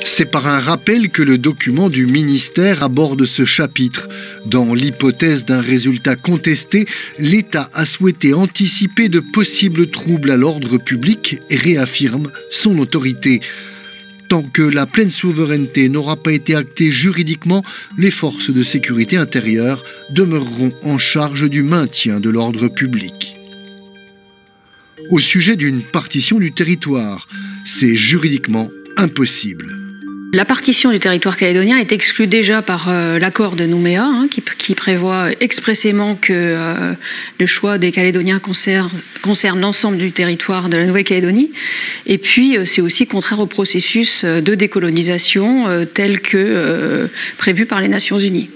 C'est par un rappel que le document du ministère aborde ce chapitre. Dans l'hypothèse d'un résultat contesté, l'État a souhaité anticiper de possibles troubles à l'ordre public et réaffirme son autorité. Tant que la pleine souveraineté n'aura pas été actée juridiquement, les forces de sécurité intérieure demeureront en charge du maintien de l'ordre public. Au sujet d'une partition du territoire, c'est juridiquement impossible. La partition du territoire calédonien est exclue déjà par l'accord de Nouméa, qui prévoit expressément que le choix des Calédoniens concerne l'ensemble du territoire de la Nouvelle-Calédonie. Et puis, c'est aussi contraire au processus de décolonisation tel que prévu par les Nations Unies.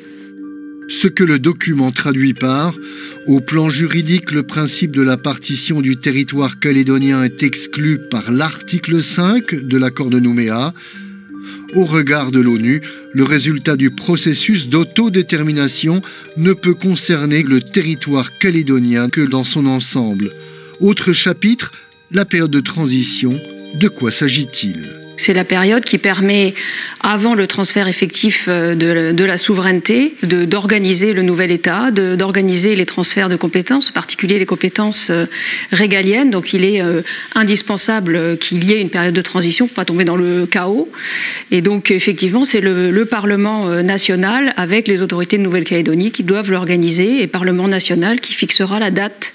Ce que le document traduit par « Au plan juridique, le principe de la partition du territoire calédonien est exclu par l'article 5 de l'accord de Nouméa ». Au regard de l'ONU, le résultat du processus d'autodétermination ne peut concerner le territoire calédonien que dans son ensemble. Autre chapitre, la période de transition. De quoi s'agit-il ? C'est la période qui permet, avant le transfert effectif de la souveraineté, d'organiser le nouvel État, d'organiser les transferts de compétences, en particulier les compétences régaliennes. Donc il est indispensable qu'il y ait une période de transition pour ne pas tomber dans le chaos. Et donc effectivement, c'est le Parlement national avec les autorités de Nouvelle-Calédonie qui doivent l'organiser, et Parlement national qui fixera la date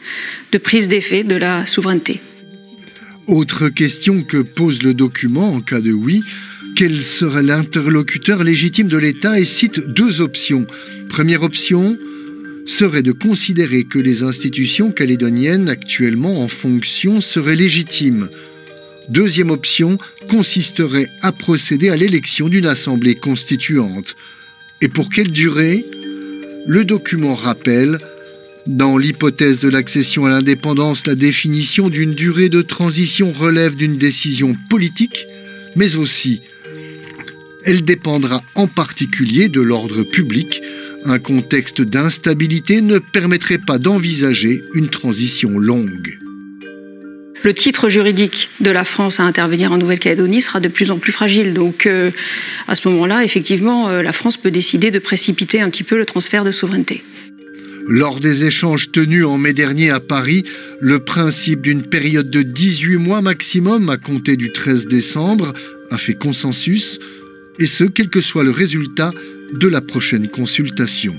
de prise d'effet de la souveraineté. Autre question que pose le document en cas de oui, quel serait l'interlocuteur légitime de l'État, et cite deux options. Première option serait de considérer que les institutions calédoniennes actuellement en fonction seraient légitimes. Deuxième option consisterait à procéder à l'élection d'une assemblée constituante. Et pour quelle durée ? Le document rappelle: dans l'hypothèse de l'accession à l'indépendance, la définition d'une durée de transition relève d'une décision politique, mais aussi elle dépendra en particulier de l'ordre public. Un contexte d'instabilité ne permettrait pas d'envisager une transition longue. Le titre juridique de la France à intervenir en Nouvelle-Calédonie sera de plus en plus fragile. Donc à ce moment-là, effectivement, la France peut décider de précipiter un petit peu le transfert de souveraineté. Lors des échanges tenus en mai dernier à Paris, le principe d'une période de 18 mois maximum à compter du 13 décembre a fait consensus, et ce, quel que soit le résultat de la prochaine consultation.